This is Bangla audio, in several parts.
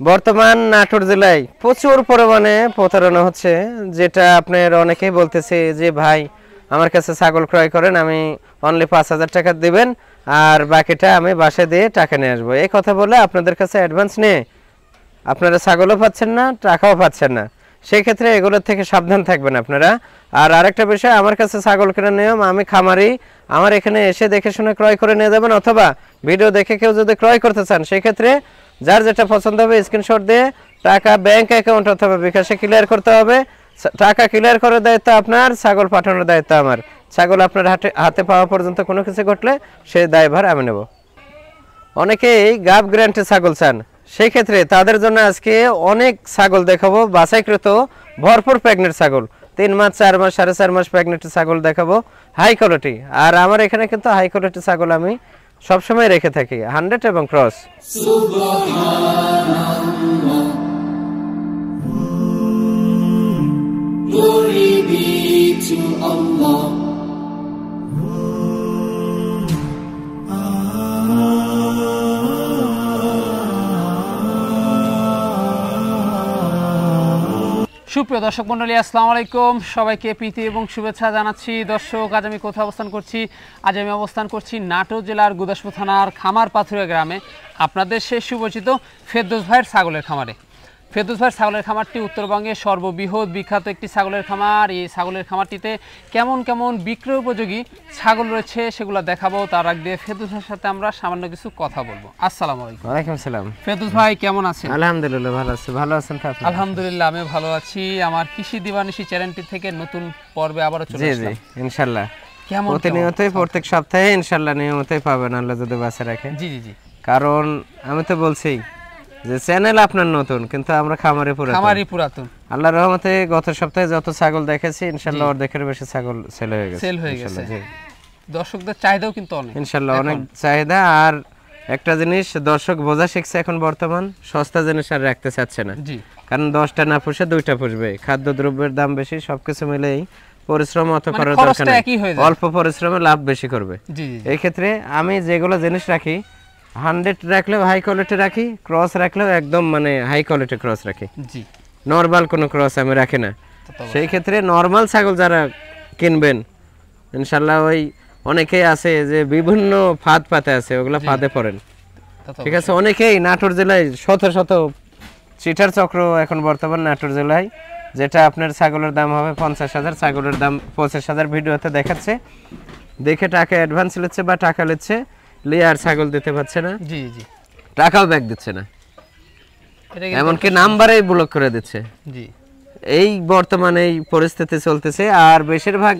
বর্তমান নাটোর জেলায় প্রচুর পরিমাণে প্রতারণা হচ্ছে, যেটা আপনার অনেকেই বলতেছে যে ভাই আমার কাছে ছাগল ক্রয় করেন, আমি অনলি 5,000 টাকা দিবেন আর বাকিটা আমি বাসায় দিয়ে টাকা নিয়ে আসবো। এই কথা বলে আপনাদের কাছে অ্যাডভান্স নিয়ে আপনারা ছাগলও পাচ্ছেন না, টাকাও পাচ্ছেন না। সেই ক্ষেত্রে এগুলোর থেকে সাবধান থাকবেন আপনারা। আর আরেকটা বিষয়, আমার কাছে ছাগল কেনার নিয়ম, আমি খামারি, আমার এখানে এসে দেখে শুনে ক্রয় করে নিয়ে যাবেন, অথবা ভিডিও দেখে কেউ যদি ক্রয় করতে চান সেই ক্ষেত্রে যার যেটা পছন্দ হবে স্ক্রিনশট দিয়ে টাকা ব্যাংক অ্যাকাউন্ট অথবা বিকাশে ক্লিয়ার করতে হবে। টাকা ক্লিয়ার করার দায়িত্ব আপনার, ছাগল পাঠানোর দায়িত্ব আমার। ছাগল আপনার হাতে পাওয়া পর্যন্ত কোনো কিছু ঘটলে সেই দায়ভার আমি নেব। অনেকেই গাব গ্যারান্টি ছাগল চান, সেই ক্ষেত্রে তাদের জন্য আজকে অনেক ছাগল দেখাবো, বাছাইকৃত ভরপুর প্রেগনেন্ট ছাগল, 3 মাস 4 মাস 4.5 মাস প্রেগনেন্ট ছাগল দেখাবো, হাই কোয়ালিটি। আর আমার এখানে কিন্তু হাই কোয়ালিটি ছাগল আমি সবসময় রেখে থাকি, 100 এবং cross. Glory be to Allah. সুপ্রিয় দর্শক মণ্ডলী, আসসালামু আলাইকুম। সবাইকে প্রীতি এবং শুভেচ্ছা জানাচ্ছি। দর্শক, আজ আমি কোথায় অবস্থান করছি? আজ আমি অবস্থান করছি নাটোর জেলার গুদাসপুর থানার খামার পাথুরিয়া গ্রামে, আপনাদের সেই সুপরিচিত ফেরদৌস ভাইয়ের ছাগলের খামারে। ফেরদৌস ভাইয়ের ছাগলের খামারটি উত্তরবঙ্গের সর্ববৃহৎ বিখ্যাত একটি ছাগলের খামার। এই ছাগলের খামারটিতে কেমন কেমন বিক্রয় উপযোগী ছাগল রয়েছে সেগুলো দেখাবো। তার আগে দিয়ে ফেরদৌস ভাইয়ের সাথে আমরা সামান্য কিছু কথা বলবো। আসসালামু আলাইকুম। ওয়ালাইকুম আসসালাম। ফেরদৌস ভাই কেমন আছেন? আলহামদুলিল্লাহ ভালো আছি। ভালো আছেন আপনি? আলহামদুলিল্লাহ আমি ভালো আছি। আমার কৃষি দিবানিশি চ্যানেলটি থেকে নতুন পর্বে আবারও চলে আসলাম। জি জি, ইনশাআল্লাহ কেমন প্রতিনিয়তই প্রত্যেক সপ্তাহে ইনশাআল্লাহ নিয়মিতই পাবেন, আল্লাহ যদি বাঁচা রাখে। জি জি জি, কারণ আমি তো বলছি যে চ্যানেল আপনার নতুন, কিন্তু আমরা খামারি পুরাতন। আল্লাহর রহমতে গত সপ্তাহে যত ছাগল দেখেছি ইনশাআল্লাহ অর্ধেকের বেশি ছাগল সেল হয়ে গেছে। জি, দর্শকদের চাহিদাও কিন্তু অনেক, ইনশাআল্লাহ অনেক চাহিদা। আর একটা জিনিস দর্শক বোঝা শিখছে, এখন বর্তমান সস্তা জিনিস আর রাখতে চাচ্ছে না। জি, কারণ 10টা না পুষে 2টা পুষবে। খাদ্য দ্রব্যের দাম বেশি, সবকিছু মিলেই পরিশ্রম অত করার দরকার নেই, অল্প পরিশ্রমে লাভ বেশি করবে। এই ক্ষেত্রে আমি যেগুলো জিনিস রাখি 100 রাখলেও হাই কোয়ালিটি রাখি, ক্রস রাখলেও একদম মানে হাই কোয়ালিটি ক্রস রাখি। জি, নরমাল কোনো ক্রস আমি রাখি না। সেই ক্ষেত্রে নরমাল ছাগল যারা কিনবেন ইনশাআল্লাহ, ওই অনেকেই আছে যে বিভিন্ন ফাঁদ পাতে আছে, ওগুলা ফাঁদে পড়েন। ঠিক আছে, অনেকেই নাটোর জেলায় শত শত চিটার চক্র এখন বর্তমান নাটোর জেলায়, যেটা আপনার ছাগলের দাম হবে 50,000, ছাগলের দাম 25,000 ভিডিওতে দেখাচ্ছে, দেখে টাকা অ্যাডভান্স নিচ্ছে বা টাকা নিচ্ছে, লিয়ে আর ছাগল দিতে পারছে না। জি জি, টাকাও ব্যাক দিচ্ছে না, এমনকি নাম্বারেই ব্লক করে দিচ্ছে। জি, এই বর্তমানে এই পরিস্থিতি চলতেছে। আর বেশিরভাগ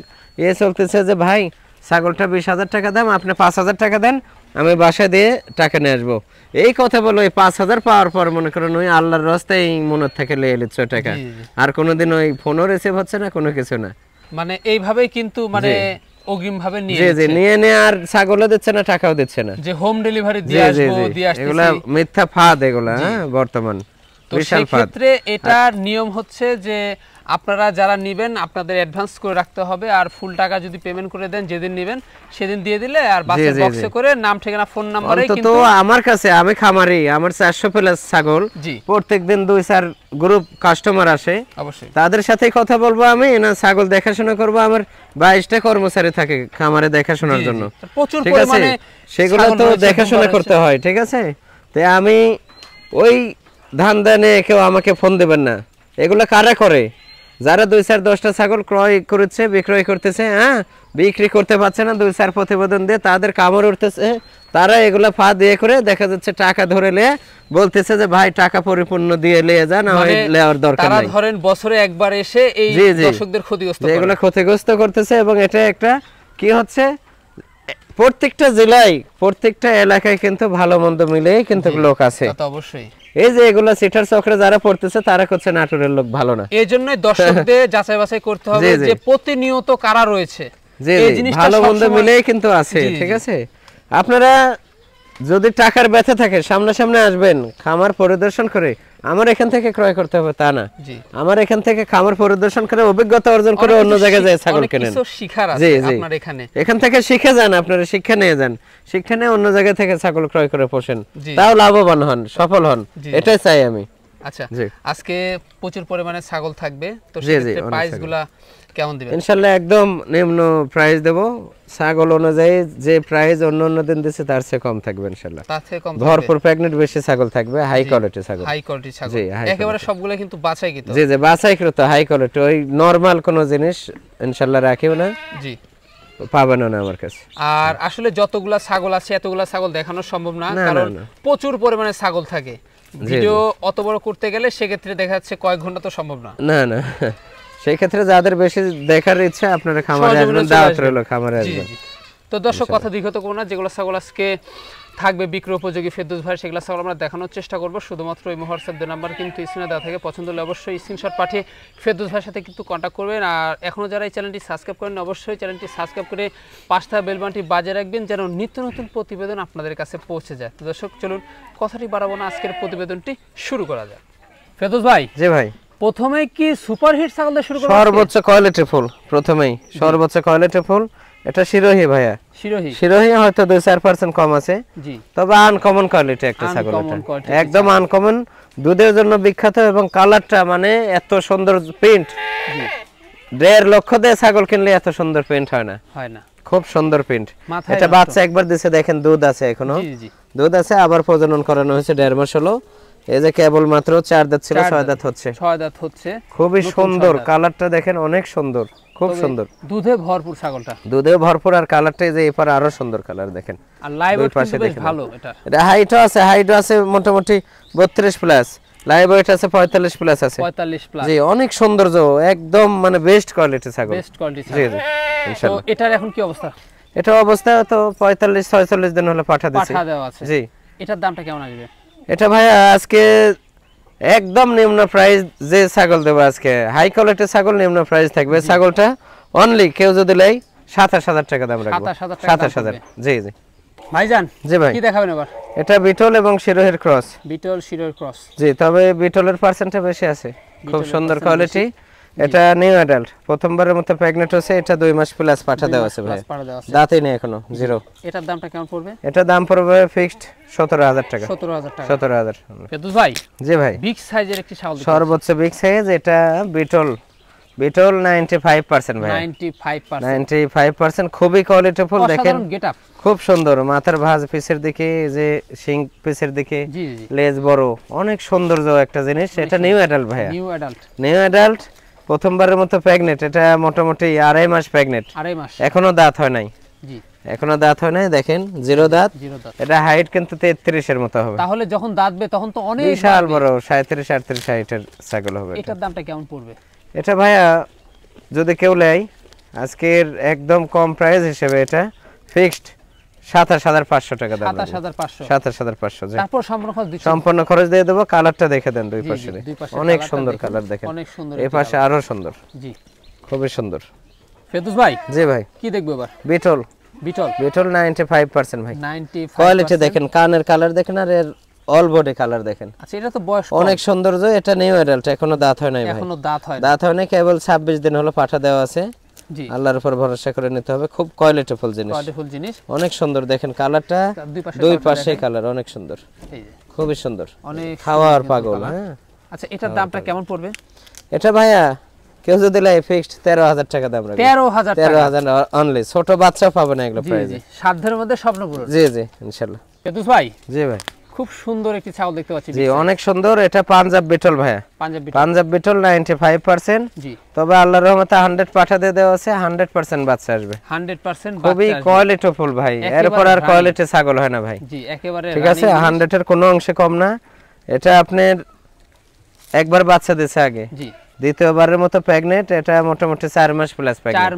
চলতেছে যে ভাই ছাগলটা 20,000 টাকা দাম, আপনি 5,000 টাকা দেন, আমি বাসায় দিয়ে টাকা নিয়ে আসবো। এই কথা বলো, ওই 5,000 পাওয়ার পর মনে করেন ওই আল্লাহর রাস্তায় এই মনের থেকে লিয়ে নিচ্ছ টাকা, আর কোনোদিন ওই ফোনও রিসিভ হচ্ছে না, কোনো কিছু না। মানে এইভাবেই কিন্তু মানে অগ্রিম ভাবে নিয়ে আর ছাগলও দিচ্ছে না, টাকাও দিচ্ছে না, যে হোম ডেলিভারি দিয়ে আসবো দিয়ে আসতেছি। এগুলা মিথ্যা ফাঁদ, এগুলা বর্তমান বিশাল ফাঁদ। ক্ষেত্রে এটার নিয়ম হচ্ছে যে আপনারা যারা নেবেন আপনাদের অ্যাডভান্স করে রাখতে হবে, আর ফুল টাকা যদি পেমেন্ট করে দেন যেদিন নেবেন সেদিন দিয়ে দিলে, আর বাসে বক্সে করে নাম ঠিকানা ফোন নাম্বারে। কিন্তু আমার কাছে, আমি খামারি, আমার 400 প্লাস ছাগল, প্রত্যেকদিন 2-4 গ্রুপ কাস্টমার আসে, অবশ্যই তাদের সাথেই কথা বলবো আমি, না ছাগল দেখাশোনা করব। আমার 22টা কর্মচারী থাকে খামারে দেখাশোনার জন্য, প্রচুর পরিমাণে সেগুলো তো দেখাশোনা করতে হয়। ঠিক আছে, তাই আমি ওই ধান দানে কেউ আমাকে ফোন দেবেন না। এগুলো কারা করে? যারা 2-4-10টা ছাগল ক্রয় করেছে, বিক্রয় করতেছে, বিক্রি করতে পারছে না, 2-4 প্রতিবেদন দিয়ে তাদের কামড় উঠতেছে, তারা এগুলা ফাঁদ দিয়ে করে দেখা যাচ্ছে টাকা ধরে নিয়ে বলতেছে যে ভাই টাকা পরিপূর্ণ দিয়ে নিয়ে যান, নেওয়ার দরকার নাই। তারা ধরেন বছরে একবার এসে এই দর্শকদের ক্ষতিগ্রস্ত করে, এগুলা ক্ষতিগ্রস্ত করতেছে। এবং এটা একটা কি হচ্ছে, প্রত্যেকটা জেলায় প্রত্যেকটা এলাকায় কিন্তু ভালো মন্দ মিলেই কিন্তু লোক আছে। অবশ্যই এই যে এগুলা সিটার চক্রে যারা পড়তেছে তারা করছে নাটোরের লোক ভালো না। এই জন্যই দর্শকদের যাচাই বাছাই করতে হবে যে প্রতিনিয়ত কারা রয়েছে, এই জিনিসটা ভালো মন্দ মিলেই কিন্তু আছে। ঠিক আছে, আপনারা যদি টাকার ব্যথা থাকে সামনে আসবেন, খামার পরিদর্শন করে আমার এখান থেকে ক্রয় করতে হবে তা না। আমার এখান থেকে খামার পরিদর্শন করে অভিজ্ঞতা অর্জন করে অন্য জায়গায় যায় ছাগল কেনেন। এখান থেকে শিখে যান, আপনারা শিক্ষা নিয়ে যান, শিক্ষা নিয়ে অন্য জায়গা থেকে ছাগল ক্রয় করে পোষেন, তাও লাভবান হন, সফল হন, এটাই চাই আমি। আচ্ছা, আজকে প্রচুর পরিমাণে ছাগল থাকবে, তো সেক্ষেত্রে প্রাইসগুলো কেমন দিবেন? ইনশাআল্লাহ একদম নিম্ন প্রাইস দেব। ছাগল অনুযায়ী যে প্রাইস অন্য দিন দিছে তার চেয়ে কম থাকবে ইনশাআল্লাহ। তার থেকে কম, ভরপুর প্রেগন্যান্ট বেশি ছাগল থাকবে, হাই কোয়ালিটি ছাগল। হাই কোয়ালিটি ছাগল, একেবারে সবগুলো কিন্তু বাছাইকৃত। জি বাছাইকৃত হাই কোয়ালিটি, ওই নরমাল কোন জিনিস ইনশাআল্লাহ রাখিও না। জি, পাবেন না আমার কাছে। আর আসলে যতগুলা ছাগল আছে এতগুলা ছাগল দেখানো সম্ভব না, কারণ প্রচুর পরিমাণে ছাগল থাকে। ভিডিও অত বড় করতে গেলে সেক্ষেত্রে দেখা যাচ্ছে কয়েক ঘন্টা তো সম্ভব না। না সেই ক্ষেত্রে যাদের বেশি দেখার ইচ্ছা আপনারা খামারে আসবেন, দাওয়াত রইল, খামারে আসবেন। তো দর্শক কথা দীর্ঘত করব না, যেগুলো ছাগল আজকে থাকবে বিক্রয় উপযোগী ফেরদৌস ভাই, সেগুলো ছাগল আমরা দেখানোর চেষ্টা করব। শুধুমাত্র এই হোয়াটসঅ্যাপ নাম্বার কিন্তু স্ক্রিনে দেওয়া থাকে, পছন্দ হলে অবশ্যই স্ক্রিনশট পাঠিয়ে ফেরদৌস ভাইয়ের সাথে কিন্তু কন্ট্যাক্ট করবেন। আর এখনও যারা এই চ্যানেলটি সাবস্ক্রাইব করেন অবশ্যই চ্যানেলটি সাবস্ক্রাইব করে পাঁচটা বেল বাটনটি বাজিয়ে রাখবেন, যেন নিত্য নতুন প্রতিবেদন আপনাদের কাছে পৌঁছে যায়। তো দর্শক চলুন কথাটি বাড়াবো না, আজকের প্রতিবেদনটি শুরু করা যায়। ফেরদৌস ভাই। জি ভাই, প্রথমে কি সুপারহিট ছাগল দিয়ে শুরু করব? সর্বোচ্চ কোয়ালিটি ফুল, প্রথমেই সর্বোচ্চ কোয়ালিটি ফুল। এটা শিরোহী ভাইয়া, শিরোহী হয়তো 2-4% কম আছে, জি, তবে আনকমন কোয়ালিটি একটা ছাগল, এটা একদম আনকমন, দুধের জন্য বিখ্যাত এবং কালারটা মানে এত সুন্দর প্রিন্ট, 1.5 লক্ষ দিয়ে ছাগল কিনলে এত সুন্দর প্রিন্ট হয় না, খুব সুন্দর প্রিন্ট। এটা বাচ্চা একবার দিছে, দেখেন দুধ আছে এখনো, দুধ আছে, আবার প্রজনন করানো হয়েছে 1.5 মাস হলো। এই যে কেবল মাত্র 4 দাঁত ছিল, 6 দাঁত হচ্ছে, খুবই সুন্দর, কালারটা দেখেন অনেক সুন্দর, খুব সুন্দর, দুধে ভরপুর ছাগলটা, দুধে ভরপুর। আর কালারটা যে এপার আরো সুন্দর কালার দেখেন, আর লাইভ ওয়েট বেশ ভালো। এটা হাইটও আছে মোটামুটি 32 প্লাস, লাইভ ওয়েট আছে 45 প্লাস আছে, 45 প্লাস, জি অনেক সৌন্দর্য, একদম মানে বেস্ট কোয়ালিটি ছাগল, বেস্ট কোয়ালিটি ছাগল। জি ইনশাআল্লাহ। তো এটার এখন কি অবস্থা? এটা অবস্থা তো 45-46 দিন হলো পাঠা দেওয়া আছে। জি, এটার দামটা কেমন আসবে? এটা ভাই আজকে একদম নিম্ন প্রাইস, যে ছাগল দেব আজকে হাই কোয়ালিটির ছাগল, নিম্ন প্রাইস থাকবে। ছাগলটা অনলি কেউ যদি লাই 27,000 টাকা দাম রাখবো, 27,000। জি ভাইজান, জি ভাই, কি দেখাবেন এবার? এটা বিটল এবং শিরোহের ক্রস, বিটল শিরোহের ক্রস। জি, তবে বিটলের পার্সেন্টটা বেশি আছে, খুব সুন্দর কোয়ালিটি। এটা নিউ অ্যাডাল্ট, প্রথমবারের মতো প্রেগন্যান্ট হচ্ছে। এটা 2 মাস প্লাস পাঠা দেওয়া আছে ভাই, দাঁতই নেই এখনো, জিরো। এটার দামটা কেমন পড়বে? এটা দাম পড়বে ফিক্সড 17,000 টাকা। 17,000। ফেরদৌস ভাই, জি ভাই, বিগ সাইজের একটি ছাগল, সর্বোচ্চ বিগ সাইজ। এটা বিটল 95% ভাই, 95%, খুবই কোয়ালিটিফুল। দেখেন খুব সুন্দর, মাথার ভাঁজ পিছের দিকে, যে শিং পিছের দিকে, লেজ বড়, অনেক সৌন্দর্য একটা জিনিস। এটা নিউ অ্যাডাল্ট ভাইয়া, নিউ অ্যাডাল্ট, প্রথমবারের মতো প্রেগন্যান্ট। এটা মোটামুটি 2.5 মাস প্রেগন্যান্ট, এখনো দাঁত হয় নাই, এখনো দাঁত হয় নাই, দেখেন জিরো দাঁত। এটা হাইট কিন্তু 33 এর মতো হবে, তাহলে যখন দাঁতবে তখন তো অনেক বিশাল বড়, 37-38 হাইটের ছাগল হবে। এটার দামটা কেমন পড়বে? এটা ভাইয়া যদি কেউ নেয় আজকের একদম কম প্রাইস হিসেবে এটা ফিক্সড 27,500 টাকা দাম, 27,500। তারপর সম্পূর্ণ খরচ দিয়ে দেব। কালারটা দেখে দেন, দুই পাশে অনেক সুন্দর কালার, দেখেন এই পাশে আরো সুন্দর, জি খুবই সুন্দর। ফেরদৌস ভাই, জি ভাই, কি দেখবো এবার? বিটল 95% ভাই, কোয়ালিটি দেখেন, কানের কালার দেখেন, আর এর অল বডি কালার দেখেন। আচ্ছা, এটা তো বয়স অনেক সৌন্দর্য। এটা নিউ অ্যাডাল্ট, এখনো দাঁত হয় নাই ভাই, এখনো দাঁত হয় না, কেবল 26 দিন হলো পাঠা দেওয়া আছে। জি, আল্লাহর উপর ভরসা করে নিতে হবে, খুব কোয়ালিটিফুল জিনিস, অনেক সুন্দর। দেখেন কালারটা, দুই পাশে কালার অনেক সুন্দর, খুবই সুন্দর, অনেক খাওয়ার পাগল। হ্যাঁ, আচ্ছা, এটার দামটা কেমন পড়বে? এটা ভাইয়া কেউ যদি লাই ফিক্সড 13,000 টাকা দাম রাখবে, 13,000 অনলি, ছোট বাচ্চা পাবে না এগুলো প্রাইসে, সাধ্যের মধ্যে স্বপ্ন পূরণ। জি ইনশাআল্লাহ। ফেরদৌস ভাই, জি ভাই, খুব সুন্দর একটি ছাগল দেখতে পাচ্ছি, জি অনেক সুন্দর। এটা পাঞ্জাব বিটল ভাইয়া, পাঞ্জাব বিটল 95%। জি, তবে আল্লাহর রহমতে 100 পাঠা দিয়ে দেওয়া আছে, 100% বাচ্চা আসবে, 100% বাচ্চা, খুবই কোয়ালিটিফুল ভাই, এরপর আর কোয়ালিটি ছাগল হয় না ভাই। জি, একেবারে ঠিক আছে, 100 এর কোনো অংশে কম না। এটা আপনার একবার বাচ্চা দিয়েছে আগে, জি, দ্বিতীয়বারের মতো প্রেগন্যান্ট। এটা মোটামুটি 4 মাস প্লাস প্রেগন্যান্ট,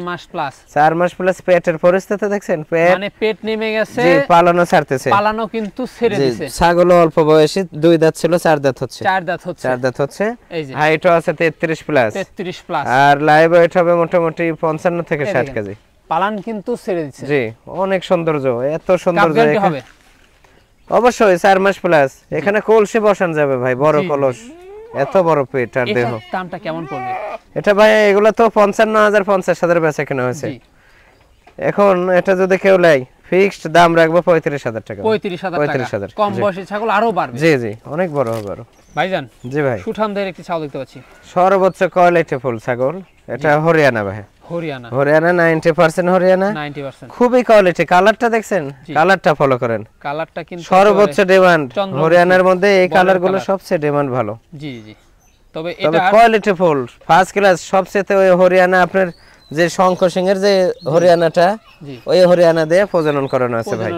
4 মাস প্লাস। পেটের পরিস্থিতি দেখছেন, পেট নেমে গেছে, জি পালানো ছাড়তেছে, পালানো কিন্তু ছেড়ে দিয়েছে। ছাগল অল্প বয়সী, 2 দাঁত ছিল, 4 দাঁত হচ্ছে, 4 দাঁত হচ্ছে। হাইটও আছে 33 প্লাস, আর লাইভ ওয়েট হবে মোটামুটি 55 থেকে 60 কেজি। পালান কিন্তু ছেড়ে দিয়েছে, জি অনেক সৌন্দর্য, এত সৌন্দর্য। অবশ্যই 4 মাস প্লাস। এখানে কলসি বসান যাবে ভাই, বড় কলস, এত বড় পেট আর দেহ। এর দামটা কেমন পড়বে? এটা ভাই এগুলা তো 55,000 50,000 বেচা কেনা হয়েছে। এখন এটা যদি কেউ লাই ফিক্সড দাম রাখবো 35,000 টাকা। 35,000 কম বয়সী ছাগল আরো বাড়বে। জি জি, অনেক বড় হবে আরো। ভাইজান জি ভাই, সুঠামদের একটি ছাগল দেখতে পাচ্ছি, সর্বোচ্চ কোয়ালিটি ফুল ছাগল। এটা হরিয়ানা ভাই, হরিয়ানা। 90% হরিয়ানা, 90%। খুবই কোয়ালিটি। কালারটা দেখছেন, কালারটা ফলো করেন, কালারটা কিন্তু সর্বোচ্চ ডিমান্ড হরিয়ানার মধ্যে। এই কালার গুলো সবচেয়ে ডিমান্ড ভালো। জি জি, তবে এটা কোয়ালিটি ফুল ফার্স্ট ক্লাস। সবচেয়ে ওই হরিয়ানা আপনার যে শঙ্কর সিং এর যে হরিয়ানাটা, ওই হরিয়ানা দিয়ে প্রজনন করানো আছে ভাই।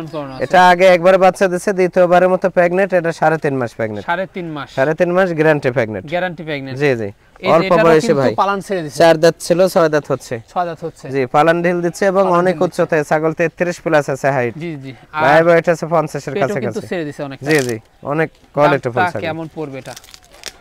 এটা আগে একবার বাচ্চা দিয়েছে, দ্বিতীয়বারের মতো প্রেগন্যান্ট। এটা 3.5 মাস প্রেগন্যান্ট। 3.5 মাস গ্যারান্টি প্রেগন্যান্ট। জি জি, অল্প বয়সে ভাই, পালান ছেড়ে দিয়েছে। 4 দাঁত ছিল, 6 দাঁত হচ্ছে। 6 দাঁত হচ্ছে। জি, পালান ঢিল দিচ্ছে এবং অনেক উচ্চতায়। ছাগল 33 প্লাস আছে হাইট। জি জি, ভাই ভাই এটা আছে 50 এর কাছে কিন্তু ছেড়ে দিয়েছে অনেক। জি জি, অনেক কোয়ালিটি ফুল ছাগল। কেমন পড়বে এটা?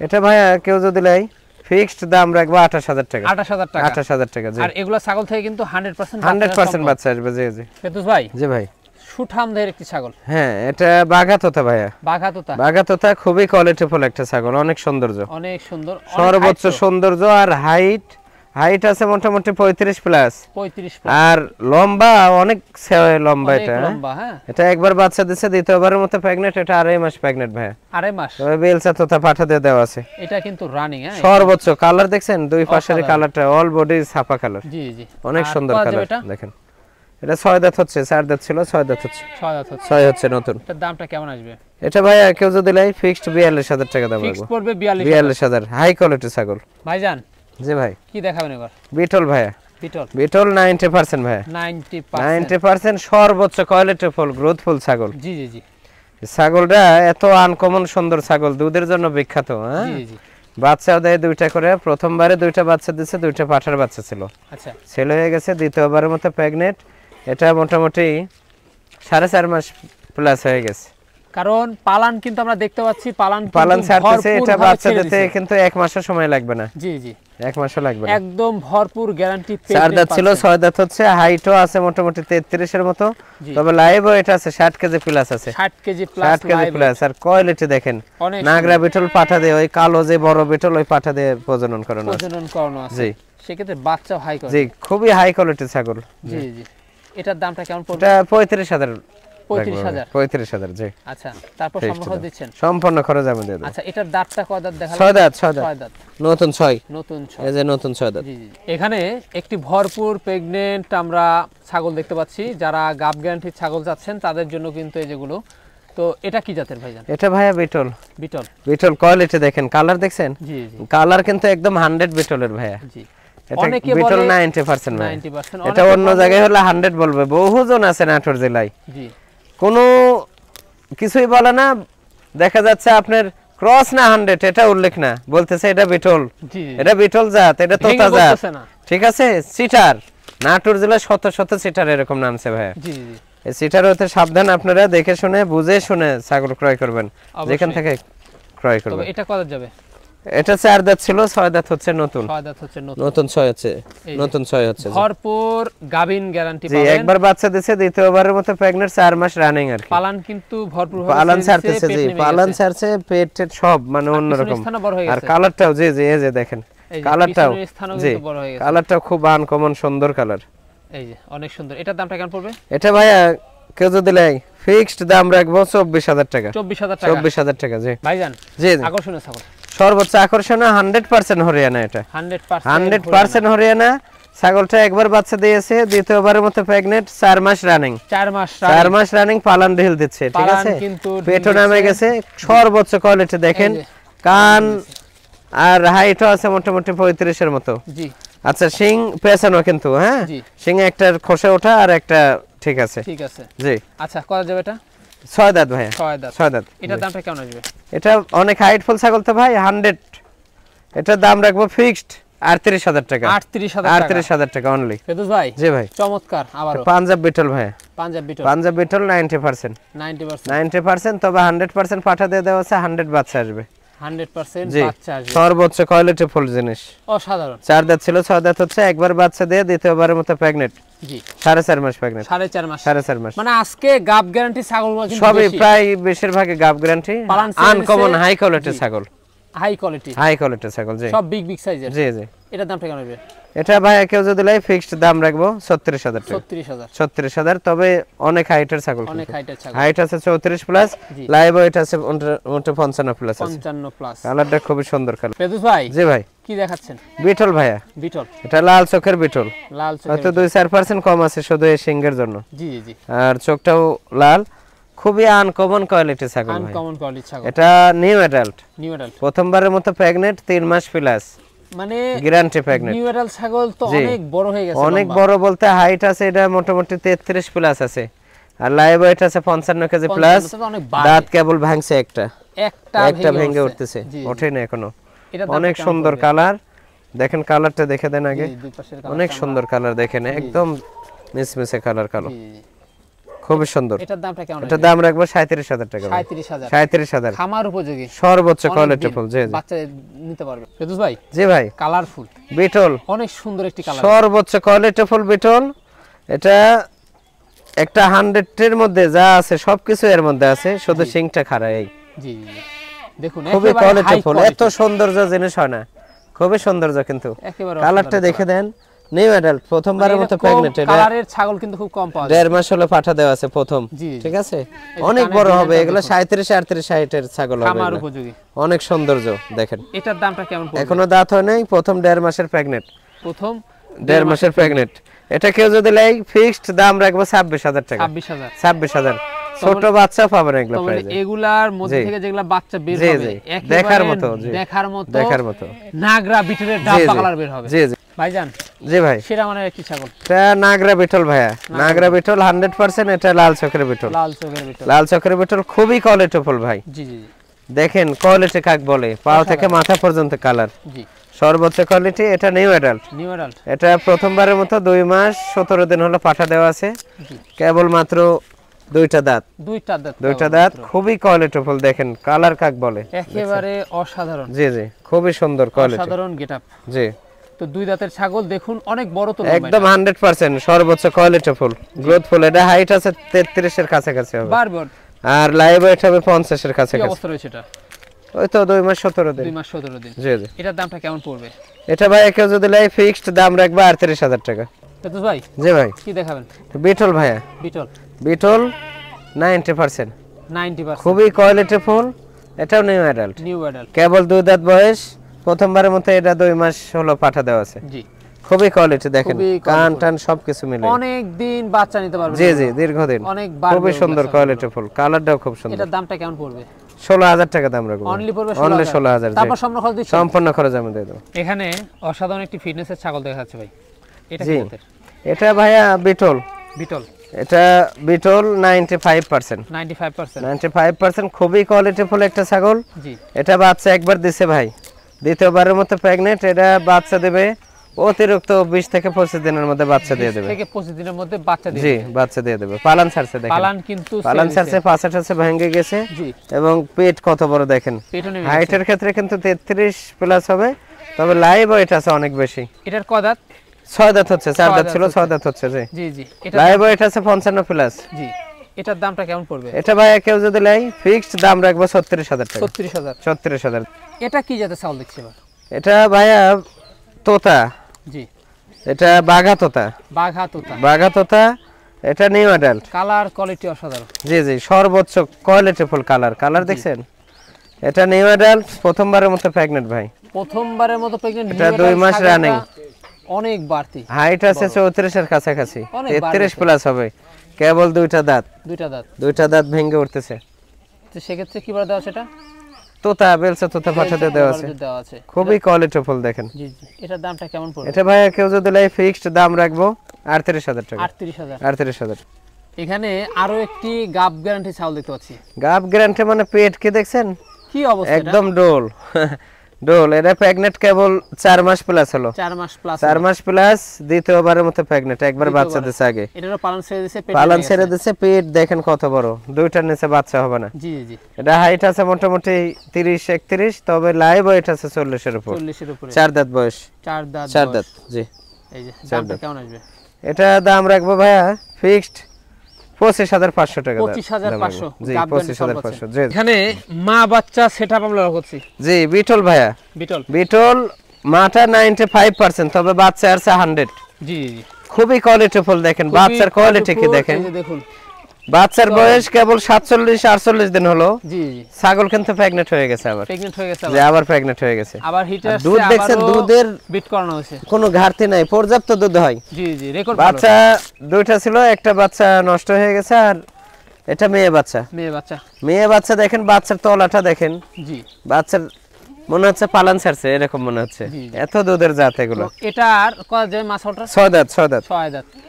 এটা ভাই কেউ যদি লাই ফিক্সড দাম রাখবো 28,000 টাকা। 28,000 টাকা। 28,000 টাকা। জি, আর এগুলা ছাগল থেকে কিন্তু 100% বাচ্চা আসবে। জি জি, ফেরদৌস ভাই। জি ভাই, সুঠামদের একটি ছাগল। হ্যাঁ, এটা বাঘাতোতা ভাইয়া। বাঘাতোতা খুবই কোয়ালিটিফুল একটা ছাগল, অনেক সৌন্দর্য, অনেক সুন্দর, সর্বোচ্চ সৌন্দর্য। আর হাইট আছে মোটামুটি 35 প্লাস। আর লম্বা অনেক লম্বা। এটা একবার বাচ্চা দিছে, দ্বিতীয়বারের মতো প্রেগন্যান্ট। এটা 2.5 মাস প্রেগন্যান্ট ভাইয়া। 2.5 মাস। তবে বেলচা তোতা পাঠা দিয়ে দেওয়া আছে। এটা কিন্তু রানিং। হ্যাঁ, সর্বোচ্চ কালার দেখছেন, দুই পাশের কালারটা অল বডি ছাপা কালার। জি জি, অনেক সুন্দর কালার। দেখেন এটা 6 দাঁত হচ্ছে, 4 দাঁত ছিল, 6 দাঁত হচ্ছে। 6 হচ্ছে নতুন। এটার দামটা কেমন আসবে? এটা ভাইয়া কেউ যদি লাই ফিক্সড 42,000 টাকা দাম রাখবো। ফিক্সড পড়বে 42,000। হাই কোয়ালিটি ছাগল। ভাইজান। জি ভাই, কি দেখাবেন এবার? বিটল ভাইয়া। বিটল 90% ভাইয়া। 90% সর্বোচ্চ কোয়ালিটি ফুল গ্রোথ ফুল ছাগল। জি জি জি, ছাগলটা এত আনকমন সুন্দর ছাগল, দুধের জন্য বিখ্যাত। হ্যাঁ, জি জি, বাচ্চা দেয় 2টা করে। প্রথমবারে 2টা বাচ্চা দিয়েছে, 2টা পাঠার বাচ্চা ছিল। আচ্ছা, ছেলে হয়ে গেছে, দ্বিতীয়বারের মতো প্রেগন্যান্ট। এটা মোটামুটি 4.5 মাস প্লাস হয়ে গেছে। কারণ পালান কিন্তু আমরা দেখতে পাচ্ছি, পালান ছাড়তেছে। এটা বাচ্চা দিতে কিন্তু 1 মাসও সময় লাগবে না। জি জি, 1 মাসও লাগবে না। একদম ভরপুর গ্যারান্টি। 4 দাঁত ছিল, 6 দাঁত হচ্ছে। হাইটও আছে মোটামুটি 33 এর মতো। তবে লাইভও এটা আছে 60 কেজি প্লাস আছে। 60 কেজি প্লাস। আর কোয়ালিটি দেখেন, নাগরা বিটল পাঠা দিয়ে, ওই কালো যে বড় বিটল, ওই পাঠা দিয়ে প্রজনন করানো আছে। জি, সেক্ষেত্রে বাচ্চা হাই কোয়ালিটি। জি, খুবই হাই কোয়ালিটি ছাগল। জি জি, এটার দামটা কেমন পড়বে? এটা 35,000। 35,000। জি। আচ্ছা, তারপর সম্পূর্ণ দিচ্ছেন? সম্পূর্ণ খরচ আমি দিয়ে দেব। আচ্ছা, এটার দাঁতটা কয় দাঁত দেখালেন? 6 দাঁত। নতুন 6। এই যে নতুন 6 দাঁত। জি জি, এখানে একটি ভরপুর প্রেগন্যান্ট আমরা ছাগল দেখতে পাচ্ছি। যারা গাব গ্যারান্টির ছাগল চাচ্ছেন তাদের জন্য কিন্তু এই যেগুলো। তো এটা কি জাতের ভাইজান? এটা ভাইয়া বিটল। বিটল কোয়ালিটি দেখেন, কালার দেখছেন? জি জি, কালার কিন্তু একদম 100 বিটলের ভাইয়া। জি, অনেকে বলে 90%। এটা অন্য জায়গায় হলে 100 বলবে। বহুজন আছে নাটোর জেলায়, জি, কোনো কিছুই বলে না। দেখা যাচ্ছে আপনার ক্রস না 100, এটা উল্লেখ না, বলতেছে এটা বিটল। এটা বিটল জাত, এটা তোতা জাত। ঠিক আছে, সিটার। নাটোর জেলায় শত শত সিটার এরকম নামছে ভাইয়া। জি জি, এই সিটার হতে সাবধান। আপনারা দেখে শুনে বুঝে শুনে ছাগল ক্রয় করবেন, যেখান থেকে ক্রয় করবেন। তবে এটা কত যাবে? এটা 4 দাঁত ছিল, 6 দাঁত হচ্ছে নতুন। 6 হচ্ছে। নতুন 6 হচ্ছে। ভরপুর গাবিন গ্যারান্টি পাবেন। জি, একবার বাচ্চা দিয়েছে, দ্বিতীয়বারের মতো প্রেগন্যান্ট, 4 মাস রানিং আর কি। পালান কিন্তু ভরপুর ভাবে পালান ছাড়তেছে। জি, পালান ছাড়ছে, পেট সব মানে অন্যরকম। আর কালারটাও জি জি, এই যে দেখেন কালারটাও। জি, কালারটাও খুব আনকমন সুন্দর কালার। এই যে অনেক সুন্দর। এটার দামটা কেমন পড়বে? এটা ভাইয়া কেউ যদি লাই ফিক্সড দাম রাখবো 24,000 টাকা। 24,000 টাকা। জি ভাইজান। জি, আকর্ষণীয় ছাগল, সর্বোচ্চ আকর্ষণীয় 100% হরিয়ানা। এটা 100% হরিয়ানা। ছাগলটা একবার বাচ্চা দিয়েছে, দ্বিতীয়বারের মতো প্রেগন্যান্ট, 4 মাস রানিং। 4 মাস রানিং, পালান ঢিল দিচ্ছে। ঠিক আছে, পেটও নামে গেছে। সর্বোচ্চ কোয়ালিটি দেখেন, কান আর হাইটও আছে মোটামুটি 35 এর মতো। জি, আচ্ছা, শিং পেছানো কিন্তু। হ্যাঁ, শিং একটা খসে ওঠা আর একটা ঠিক আছে। জি, আচ্ছা, কত যাবে এটা? 6 দাঁত ভাই। 6 দাঁত। এটার দামটা কেমন আসবে? এটা অনেক হাইটফুল ছাগল তো ভাই, 100। এটার দাম রাখবো ফিক্সড 38,000 টাকা। 38,000 টাকা অনলি। ফেরদৌস ভাই। জি ভাই, চমৎকার। আবার পাঞ্জাব বিটল ভাই। পাঞ্জাব বিটল 90%। তবে 100% পাঠা দিয়ে দেওয়া আছে, 100 বাচ্চা আসবে। 100% বাচ্চা আসবে সর্বোচ্চ কোয়ালিটি ফুল জিনিস অসাধারণ 4 দাঁত ছিল 6 দাঁত হচ্ছে একবার বাচ্চা দিয়ে দ্বিতীয়বারের মতো প্রেগন্যান্ট জি 4.5 মাস প্রেগন্যান্ট 4.5 মাস 4.5 মাস মানে আজকে গাব গ্যারান্টি ছাগলগুলো কিন্তু সবই প্রায় বেশিরভাগই গাব গ্যারান্টি আনকমন হাই কোয়ালিটি ছাগল হাই কোয়ালিটি ছাগল জি সব বিগ সাইজের জি জি এটার দামটা কেমন হবে এটা ভাই কেউ যদি লাই ফিক্সড দাম রাখবো 36000 টাকা 36000 তবে অনেক হাইটের ছাগল অনেক হাইটের ছাগল হাইট আছে 34 প্লাস লাইভ ওয়েট আছে 55 প্লাস আছে 55 প্লাস কালারটা খুবই সুন্দর কালার পেদুস ভাই জি ভাই কি দেখাচ্ছেন বিটল ভাইয়া বিটল এটা লাল চোখের বিটল লাল চোখের হয়তো 2-4% কম আছে শুধু এই সিংহের জন্য জি জি জি আর চোখটাও লাল খুবই আনকমন কোয়ালিটি ছাগল ভাই আনকমন কোয়ালিটি ছাগল এটা নিউ অ্যাডাল্ট প্রথমবারের মতো প্রেগন্যান্ট 3 মাস প্লাস মানে গ্যারান্টি প্রেগন্যান্ট নিউ অ্যাডাল্ট ছাগল তো অনেক বড় হয়ে গেছে অনেক বড় বলতে হাইট আছে এটা মোটামুটি 33 প্লাস আছে আর লাইভ ওয়েট আছে 55 কেজি প্লাস দাঁত কেবল ভাঙছে একটা ভেঙে উঠতেছে ওঠে না এখনো অনেক সুন্দর কালার দেখেন কালারটা দেখে দেন আগে অনেক সুন্দর কালার দেখেন একদম মিসমিসে কালার কালো খুবই সুন্দর এটার দামটা কেমন এটার দাম রাখবো 37000 টাকা 37000 খামার উপযোগী সর্বোচ্চ কোয়ালিটি ফুল জি বাচ্চা নিতে পারবে পেদুস ভাই জি ভাই কালারফুল বিটল অনেক সুন্দর একটি কালার সর্বোচ্চ কোয়ালিটি ফুল বিটল এটা একটা 100 এর মধ্যে যা আছে সবকিছু এর মধ্যে আছে শুধু সিংটা খাড়া এই জি জি দেখুন খুবই কোয়ালিটি ফুল এত সৌন্দর্য জিনিস হয় না খুবই সৌন্দর্য কিন্তু কালারটা দেখে দেন নিউ অ্যাডাল্ট প্রথমবারের মতো প্রেগন্যান্ট এটা কালারের ছাগল কিন্তু খুব কম পাওয়া যায় 1.5 মাস হলো পাঠা দেওয়া আছে প্রথম ঠিক আছে অনেক বড় হবে এগুলো 37 38 60 এর ছাগল হবে খামার উপযোগী অনেক সৌন্দর্য দেখেন এটার দামটা কেমন পড়বে এখনো দাঁত হয় নাই প্রথম 1.5 মাসের প্রেগন্যান্ট প্রথম 1.5 মাসের প্রেগন্যান্ট এটা কেউ যদি লাই ফিক্সড দাম রাখবো 26000 টাকা 26000 ছোট বাচ্চা পাবেন এগুলো প্রাইস এগুলার মধ্যে থেকে যেগুলা বাচ্চা বের হবে দেখার মতো নাগরা বিটলের ডাব্বা কালার বের হবে জি জি ভাইজান জি ভাই সেরা মানের একটি ছাগল এটা নাগরা বিটল ভাইয়া নাগরা বিটল 100% এটা লাল চোখের বিটল লাল চোখের বিটল খুবই কোয়ালিটিফুল ভাই জি জি দেখেন কোয়ালিটি কাক বলে পাও থেকে মাথা পর্যন্ত কালার জি সর্বোচ্চ কোয়ালিটি এটা নিউ অ্যাডাল্ট এটা প্রথমবারের মতো 2 মাস 17 দিন হলো পাঠা দেওয়া আছে কেবল মাত্র দুইটা দাঁত খুবই কোয়ালিটিফুল দেখেন কালার কাক বলে একেবারে অসাধারণ জি জি খুবই সুন্দর কোয়ালিটি অসাধারণ গেটআপ জি তো দুই দাঁতের ছাগল দেখুন অনেক বড় তো একদম 100% সর্বোচ্চ কোয়ালিটিফুল গ্রোথফুল এটা হাইট আছে 33 এর কাছাকাছি হবে বারবার আর লাইভ ওয়েট হবে 50 এর কাছাকাছি কি অবস্থা রয়েছে এটা ওই তো 2 মাস 17 দিন জি জি এটার দামটা কেমন পড়বে এটা ভাই কেউ যদি লাই ফিক্সড দাম রাখবে 38000 টাকা তো ভাই জি ভাই কি দেখাবেন বিটল ভাইয়া বিটল 90% খুবই কোয়ালিটিফুল এটাও নিউ অ্যাডাল্ট কেবল 2 দাঁত বয়স প্রথমবারের মতো এটা 2 মাস হলো পাঠা দেওয়া আছে জি খুবই কোয়ালিটি দেখেন কান টান সবকিছু মিলে অনেক দিন বাচ্চা নিতে পারবে জি জি দীর্ঘদিন খুবই সুন্দর কোয়ালিটিফুল কালারটাও খুব সুন্দর এটার দামটা কেমন পড়বে 16000 টাকা দাম রাখবো অনলি পড়বে 16000 তারপর সম্পূর্ণ খরচ আমি দিয়ে দেব এখানে অসাধারণ একটি ফিটনেসের ছাগল দেখা যাচ্ছে ভাই এটা কি জাতের এটা ভাইয়া বিটল এটা বিটল 95% খুবই কোয়ালিটিফুল একটা ছাগল জি এটা বাচ্চা একবার দিছে ভাই দ্বিতীয়বারের মতো প্রেগন্যান্ট এটা বাচ্চা দেবে অতিরিক্ত 20 থেকে 25 দিনের মধ্যে বাচ্চা দিয়ে দেবে থেকে 25 দিনের মধ্যে বাচ্চা দিয়ে জি বাচ্চা দিয়ে দেবে পালান ছাড়ছে দেখেন পালান ছাড়ছে পাঁচাটাছে ভেঙে গেছে জি এবং পেট কত বড় দেখেন হাইটের ক্ষেত্রে কিন্তু 33 প্লাস হবে তবে লাইভ ওয়েট আছে অনেক বেশি এটার কয় দাঁত 6 দাঁত হচ্ছে 4 দাঁত ছিল 6 দাঁত হচ্ছে জি জি এটা লাইভ ওয়েট আছে 55 প্লাস জি এটার দামটা কেমন পড়বে এটা ভাই কেউ যদি লাই ফিক্সড দাম রাখবো 36000 টাকা 36000 এটা কি জাতের ছাগল দেখছি এবার এটা ভাইয়া তোতা জি এটা বাঘা তোতা এটা নিউ অ্যাডাল্ট কালার কোয়ালিটি অসাধারণ জি জি সর্বোচ্চ কোয়ালিটিফুল কালার দেখছেন এটা নিউ অ্যাডাল্ট প্রথমবারের মতো প্রেগন্যান্ট ভাই এটা 2 মাস রানিং অনেক বাড়তি হাইট আছে 34 এর কাছাকাছি 33 প্লাস হবে কেবল দুইটা দাঁত ভেঙে উঠতেছে তো সেক্ষেত্রে কি বড় দেওয়া সেটা তোতা বেলসা তোতা পাঠাতে দেওয়া আছে খুবই কোয়ালিটিফুল দেখেন জি জি এটার দামটা কেমন পড়বে এটা ভাই কেউ যদি লাই ফিক্সড দাম রাখবো 38000 টাকা 38000 এখানে আরো একটি গাব গ্যারান্টি ছাগল দেখতে পাচ্ছি গাব গ্যারান্টি মানে পেট কি দেখছেন কি অবস্থা একদম ডোল ডোল এটা প্রেগন্যান্ট কেবল 4 মাস প্লাস হলো, 4 মাস প্লাস দ্বিতীয়বারের মতো প্রেগন্যান্ট, একবার বাচ্চা দিছে আগে, এটারও পালন ছেড়ে দিছে, পালন ছেড়ে দিছে, পেট দেখেন কত বড়, দুইটার নিচে বাচ্চা হবে না। জি জি, এটা হাইট আছে মোটামুটি 30-31, তবে লাইভ ওয়েট আছে 40 এর উপর, 4 দাঁত বয়স, 4 দাঁত। জি, এই যে দামটা কেমন আসবে? এটা দাম রাখবো ভাইয়া ফিক্সড 25,500 টাকা। 25,500, জি 25,500। জি, এখানে মা বাচ্চা সেটআপ আমরা করছি। জি বিটল ভাইয়া, বিটল মাটা 95%, তবে বাচ্চা আছে 100। জি জি, খুবই কোয়ালিটিফুল, দেখেন বাচ্চার কোয়ালিটি কি দেখেন, দেখুন বাচ্চার বয়স কেবল 47-48 দিন হলো। জি জি, ছাগল কিন্তু প্রেগন্যান্ট হয়ে গেছে, আবার প্রেগন্যান্ট হয়ে গেছে, আবার প্রেগন্যান্ট হয়ে গেছে, আবার হিটার দুধ দেখছেন, দুধের বিট করানো হয়েছে, কোনো ঘাটতি নাই, পর্যাপ্ত দুধ হয়। জি জি, রেকর্ড। বাচ্চা দুইটা ছিল, একটা বাচ্চা নষ্ট হয়ে গেছে, আর এটা মেয়ে বাচ্চা। মেয়ে বাচ্চা দেখেন, বাচ্চার তলাটা দেখেন, জি বাচ্চার মনে হচ্ছে পালান ছাড়ছে, এরকম মনে হচ্ছে, এত দুধের জাত এগুলো। এটার কয় যে মাছটা? 6 দাঁত, 6 দাঁত।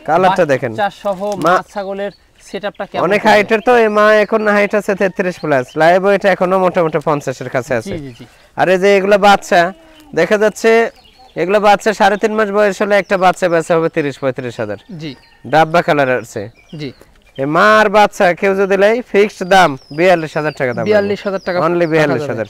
কালারটা দেখেন, বাচ্চা সহ মাছ ছাগলের সেটআপটা কেমন? অনেক হাইটের তো, এই মা এখন হাইট আছে 33 প্লাস, লাইভ ওয়েট এখনো মোটামুটি 50 এর কাছে আছে। জি জি, আর এই যে এগুলা বাচ্চা দেখা যাচ্ছে, এগুলা বাচ্চা 3.5 মাস বয়স হলে একটা বাচ্চা বেচা হবে 30-35 হাজার। জি, ডাব্বা কালার আছে। জি, এই মা আর বাচ্চা কেউ যদি লাই, ফিক্সড দাম 42,000 টাকা দাম, 42,000 টাকা, অনলি 42,000।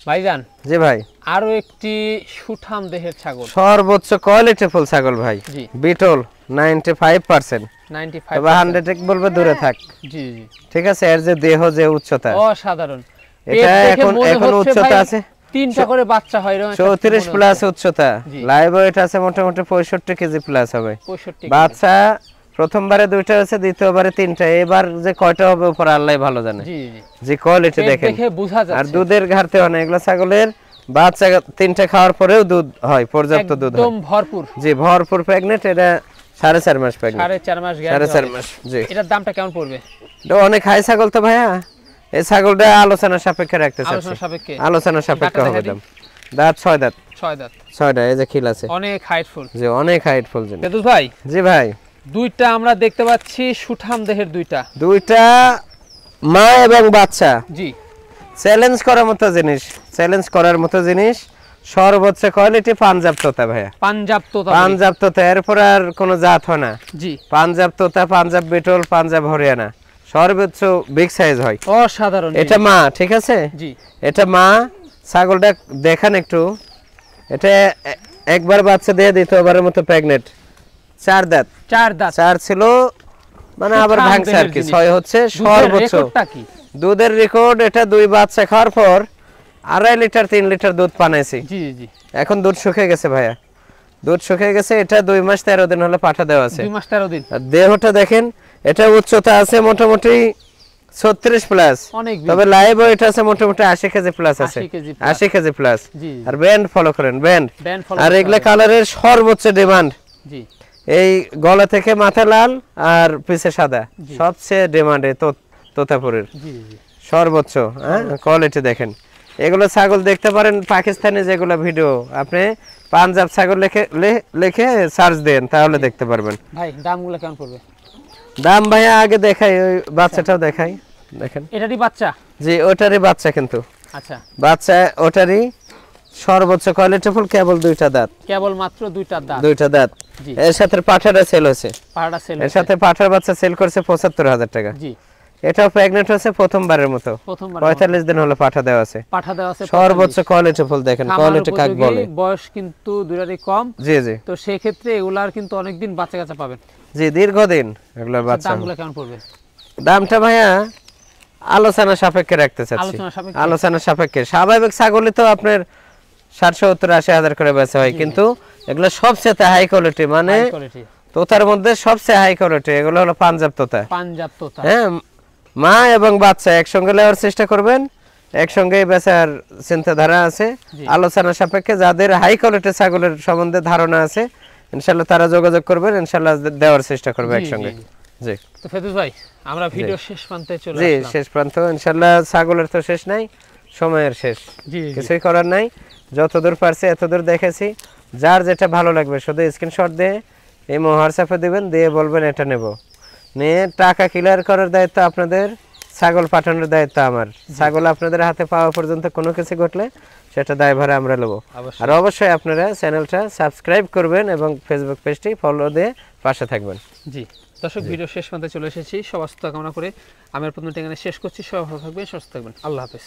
ভাইজান, জি ভাই, আরো একটি সুঠাম দেহের ছাগল, সর্বোচ্চ কোয়ালিটিফুল ছাগল ভাই, বিটল 95%, 95, তবে 100 বলবে দূরে থাক। জি জি, ঠিক আছে, এর যে দেহ যে উচ্চতা অসাধারণ, এটা এখন উচ্চতা আছে 3টা করে বাচ্চা হয়, 34 প্লাস উচ্চতা, লাইভ ওয়েট আছে মোটামুটি 65 কেজি প্লাস হবে। বাচ্চা প্রথমবারে 2টা আছে, দ্বিতীয়বারে 3টা, এবার যে কয়টা হবে উপর আল্লাহই ভালো জানে। জি জি, যে কোয়ালিটি দেখেন, দেখে বোঝা যাচ্ছে। আর দুধের ঘাটতি হয় না, এগুলা ছাগলের বাচ্চা 3টা খাওয়ার পরেও দুধ হয়, পর্যাপ্ত দুধ হয়, একদম ভরপুর। জি ভরপুর প্রেগন্যান্ট, এটা 4.5 মাস প্রেগন্যান্ট, 4.5 মাস গ্যারান্টি, 4.5 মাস। জি, এটার দামটা কেমন পড়বে? এটা অনেক হাই ছাগল তো ভাইয়া, এই ছাগলটা আলোচনা সাপেক্ষে রাখতে চাচ্ছি, আলোচনা সাপেক্ষে হবে দাম। দাঁত 6 দাঁত, 6টা, এই যে খিল আছে, অনেক হাইটফুল। জি অনেক হাইটফুল। ফেদুস ভাই, জি ভাই, দুইটা আমরা দেখতে পাচ্ছি সুঠাম দেহের, দুইটা মা এবং বাচ্চা। জি, চ্যালেঞ্জ করার মতো জিনিস, চ্যালেঞ্জ করার মতো জিনিস, সর্বোচ্চ কোয়ালিটি পাঞ্জাব তোতা ভাইয়া, পাঞ্জাব তোতা, এরপর আর কোনো জাত হয় না। জি, পাঞ্জাব তোতা, পাঞ্জাব বিটল, পাঞ্জাব হরিয়ানা, সর্বোচ্চ বিগ সাইজ হয়, অসাধারণ। এটা মা, ঠিক আছে, জি এটা মা। ছাগলটা দেখান একটু, এটা একবার বাচ্চা দিয়ে দ্বিতীয়বারের মতো প্রেগন্যান্ট, 4 দাঁত, 4 ছিল, মানে আবার ভাঙছে আর কি, 6 হচ্ছে সর্বোচ্চ দুধের রেকর্ড। এটা 2 বাচ্চা খাওয়ার পর 2.5 লিটার 3 লিটার দুধ পানাইছি। জি জি, এখন দুধ শুকিয়ে গেছে ভাইয়া, দুধ শুকিয়ে গেছে। এটা 2 মাস 13 দিন হলে পাঠা দেওয়া আছে, 2 মাস 13 দিন। আর দেহটা দেখেন, এটা উচ্চতা আছে মোটামুটি 36 প্লাস, তবে লাইভ ওয়েট আছে মোটামুটি 80 কেজি প্লাস আছে, 80 কেজি প্লাস। আর ব্যান্ড ফলো করেন, ব্যান্ড। আর এগুলা কালারের সর্বোচ্চ ডিমান্ড। জি, এই গলা থেকে মাথা লাল আর পিছে সাদা, সবচেয়ে ডিমান্ড তোতাপুরের, সর্বোচ্চ। হ্যাঁ, কোয়ালিটি দেখেন। এগুলো ছাগল দেখতে পারেন পাকিস্তানে যেগুলো ভিডিও, আপনি পাঞ্জাব ছাগল লিখে সার্চ দেন, তাহলে দেখতে পারবেন। ভাই দামগুলো কেমন পড়বে? দাম ভাইয়া আগে দেখাই, ওই বাচ্চাটাও দেখাই, দেখেন এটারই বাচ্চা। জি ওটারই বাচ্চা, কিন্তু আচ্ছা বাচ্চা ওটারই সর্বোচ্চ কোয়ালিটিফুল, কেবল 2টা দাঁত, কেবল মাত্র 2টা দাঁত, 2টা দাঁত। এর সাথে পাঠাটা সেল হয়েছে, এর সাথে পাঠার বাচ্চা সেল করছে 75,000 টাকা। জি, এটাও প্রেগন্যান্ট হচ্ছে প্রথমবারের মতো, 45 দিন হলো পাঠা দেওয়া আছে, সর্বোচ্চ কোয়ালিটিফুল। দেখেন কোয়ালিটি কাক বলে, বয়স কিন্তু দুটারই কম। জি জি, তো সেই ক্ষেত্রে এগুলার কিন্তু অনেক দিন বাচ্চা কাচ্চা পাবেন। জি, দীর্ঘদিন এগুলোর বাচ্চা। দামগুলো কেমন পড়বে? দামটা ভাইয়া আলোচনা সাপেক্ষে রাখতে চাচ্ছি, আলোচনা সাপেক্ষে। স্বাভাবিক ছাগলই তো আপনার 60-70-80 হাজার করে বেচা হয়, কিন্তু এগুলো সবচেয়ে হাই কোয়ালিটি, মানে তোতার মধ্যে সবচেয়ে হাই কোয়ালিটি এগুলো হলো পাঞ্জাব তোতা। পাঞ্জাব তোতা, হ্যাঁ, মা এবং বাচ্চা একসঙ্গে নেওয়ার চেষ্টা করবেন, একসঙ্গে বেচার চিন্তাধারা আছে। আলোচনা সাপেক্ষে যাদের হাই কোয়ালিটি ছাগলের সম্বন্ধে ধারণা আছে, ইনশাআল্লাহ তারা যোগাযোগ করবেন, ইনশাআল্লাহ দেওয়ার চেষ্টা করবে একসঙ্গে। জি, তো ফেদুস ভাই আমরা ভিডিও শেষ প্রান্তে চলে আসলাম। জি, শেষ প্রান্ত। ইনশাআল্লাহ ছাগলের তো শেষ নাই, সময়ের শেষ, কিছুই করার নাই। যতদূর পারছি এতদূর দেখেছি। যার যেটা ভালো লাগবে শুধু স্ক্রিনশট দিয়ে এই হোয়াটসঅ্যাপে দিবেন, দিয়ে বলবেন এটা নেব। নিয়ে টাকা ক্লিয়ার করার দায়িত্ব আপনাদের, ছাগল পাঠানোর দায়িত্ব আমার। ছাগল আপনাদের হাতে পাওয়া পর্যন্ত কোনো কিছু ঘটলে সেটা দায়ভার আমরা নেব। আর অবশ্যই আপনারা চ্যানেলটা সাবস্ক্রাইব করবেন এবং ফেসবুক পেজটি ফলো দিয়ে পাশে থাকবেন। জি দর্শক, ভিডিও শেষ পর্যন্ত চলে এসেছি। সবার সুস্থ কামনা করে আমি প্রথমে এখানে শেষ করছি। সবাই ভালো থাকবেন, সুস্থ থাকবেন। আল্লাহ হাফেজ।